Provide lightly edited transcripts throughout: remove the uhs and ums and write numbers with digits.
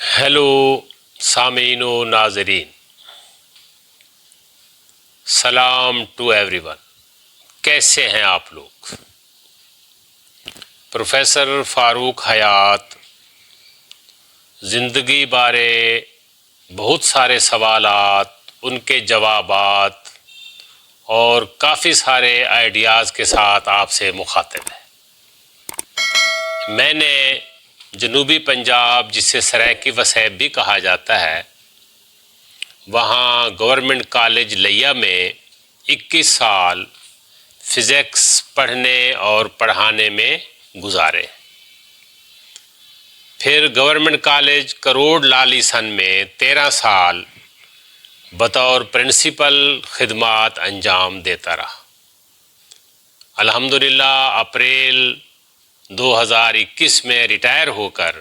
Hello سامعین و ناظرین، سلام ٹو ایوری ون۔ کیسے ہیں آپ لوگ؟ پروفیسر فاروق حیات زندگی بارے بہت سارے سوالات، ان کے جوابات اور کافی سارے آئیڈیاز کے ساتھ آپ سے مخاطب ہے۔ میں نے جنوبی پنجاب، جسے سرائیکی وسیب بھی کہا جاتا ہے، وہاں گورنمنٹ کالج لیا میں 21 سال فزکس پڑھنے اور پڑھانے میں گزارے۔ پھر گورنمنٹ کالج کروڑ لالیسن میں 13 سال بطور پرنسپل خدمات انجام دیتا رہا۔ الحمدللہ اپریل 2021 میں ریٹائر ہو کر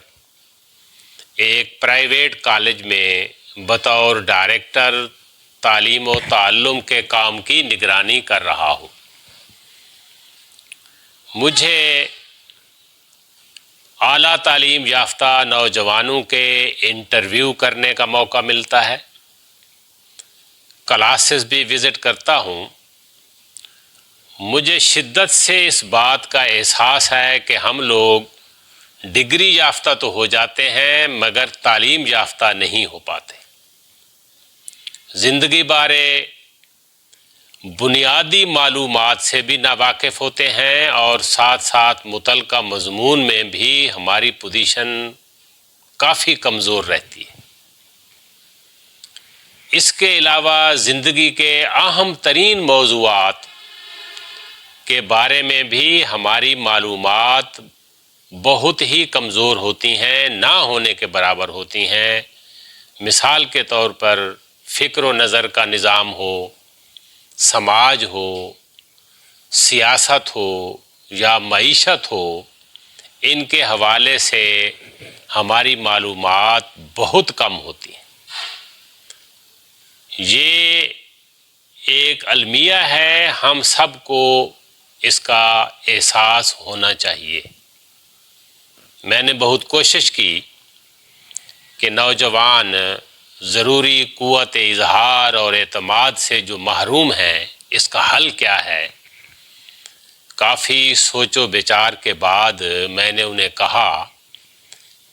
ایک پرائیویٹ کالج میں بطور ڈائریکٹر تعلیم و تعلم کے کام کی نگرانی کر رہا ہوں۔ مجھے اعلیٰ تعلیم یافتہ نوجوانوں کے انٹرویو کرنے کا موقع ملتا ہے، کلاسز بھی وزٹ کرتا ہوں۔ مجھے شدت سے اس بات کا احساس ہے کہ ہم لوگ ڈگری یافتہ تو ہو جاتے ہیں مگر تعلیم یافتہ نہیں ہو پاتے۔ زندگی بارے بنیادی معلومات سے بھی ناواقف ہوتے ہیں اور ساتھ ساتھ متعلقہ مضمون میں بھی ہماری پوزیشن کافی کمزور رہتی ہے۔ اس کے علاوہ زندگی کے اہم ترین موضوعات کے بارے میں بھی ہماری معلومات بہت ہی کمزور ہوتی ہیں، نہ ہونے کے برابر ہوتی ہیں۔ مثال کے طور پر فکر و نظر کا نظام ہو، سماج ہو، سیاست ہو یا معیشت ہو، ان کے حوالے سے ہماری معلومات بہت کم ہوتی ہیں۔ یہ ایک المیہ ہے، ہم سب کو اس کا احساس ہونا چاہیے۔ میں نے بہت کوشش کی کہ نوجوان ضروری قوت اظہار اور اعتماد سے جو محروم ہیں، اس کا حل کیا ہے۔ کافی سوچ و بچار کے بعد میں نے انہیں کہا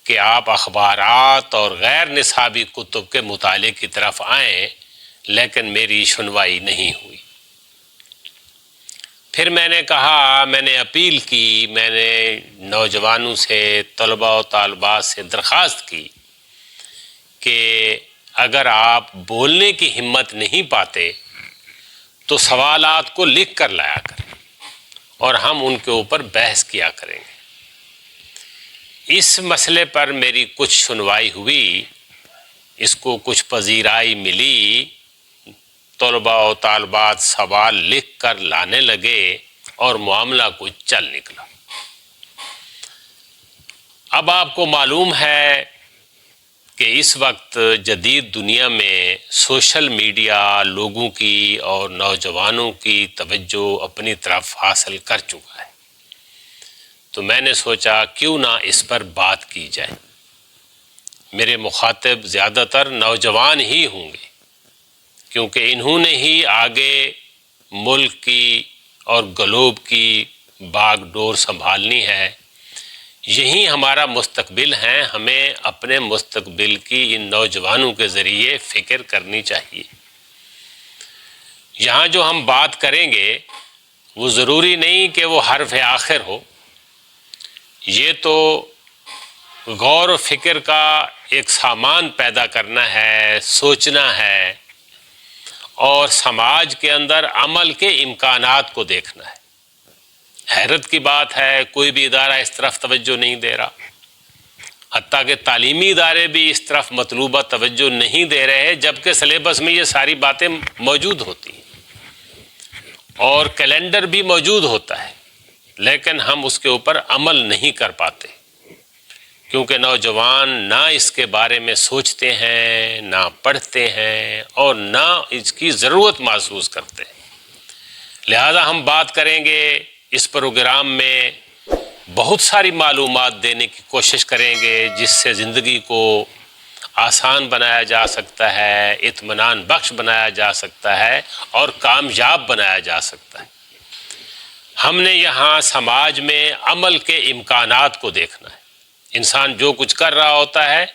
کہ آپ اخبارات اور غیر نصابی کتب کے مطالعے کی طرف آئیں، لیکن میری سنوائی نہیں ہوئی۔ پھر میں نے کہا، میں نے اپیل کی، میں نے نوجوانوں سے، طلباء و طالبات سے درخواست کی کہ اگر آپ بولنے کی ہمت نہیں پاتے تو سوالات کو لکھ کر لایا کریں اور ہم ان کے اوپر بحث کیا کریں گے۔ اس مسئلے پر میری کچھ سنوائی ہوئی، اس کو کچھ پذیرائی ملی، طلباء و طالبات سوال لکھ کر لانے لگے اور معاملہ کچھ چل نکلا۔ اب آپ کو معلوم ہے کہ اس وقت جدید دنیا میں سوشل میڈیا لوگوں کی اور نوجوانوں کی توجہ اپنی طرف حاصل کر چکا ہے، تو میں نے سوچا کیوں نہ اس پر بات کی جائے۔ میرے مخاطب زیادہ تر نوجوان ہی ہوں گے، کیونکہ انہوں نے ہی آگے ملک کی اور گلوب کی باغ ڈور سنبھالنی ہے۔ یہی ہمارا مستقبل ہے، ہمیں اپنے مستقبل کی ان نوجوانوں کے ذریعے فکر کرنی چاہیے۔ یہاں جو ہم بات کریں گے وہ ضروری نہیں کہ وہ حرف آخر ہو، یہ تو غور و فکر کا ایک سامان پیدا کرنا ہے، سوچنا ہے اور سماج کے اندر عمل کے امکانات کو دیکھنا ہے۔ حیرت کی بات ہے، کوئی بھی ادارہ اس طرف توجہ نہیں دے رہا، حتیٰ کہ تعلیمی ادارے بھی اس طرف مطلوبہ توجہ نہیں دے رہے، جبکہ سلیبس میں یہ ساری باتیں موجود ہوتی ہیں اور کیلنڈر بھی موجود ہوتا ہے، لیکن ہم اس کے اوپر عمل نہیں کر پاتے، کیونکہ نوجوان نہ اس کے بارے میں سوچتے ہیں، نہ پڑھتے ہیں اور نہ اس کی ضرورت محسوس کرتے ہیں۔ لہذا ہم بات کریں گے اس پروگرام میں، بہت ساری معلومات دینے کی کوشش کریں گے جس سے زندگی کو آسان بنایا جا سکتا ہے، اطمینان بخش بنایا جا سکتا ہے اور کامیاب بنایا جا سکتا ہے۔ ہم نے یہاں سماج میں عمل کے امکانات کو دیکھنا ہے۔ انسان جو کچھ کر رہا ہوتا ہے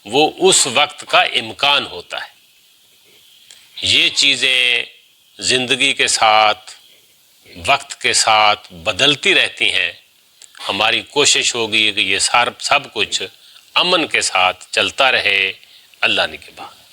وہ اس وقت کا امکان ہوتا ہے۔ یہ چیزیں زندگی کے ساتھ، وقت کے ساتھ بدلتی رہتی ہیں۔ ہماری کوشش ہوگی کہ یہ سب کچھ امن کے ساتھ چلتا رہے۔ اللہ نگہبان۔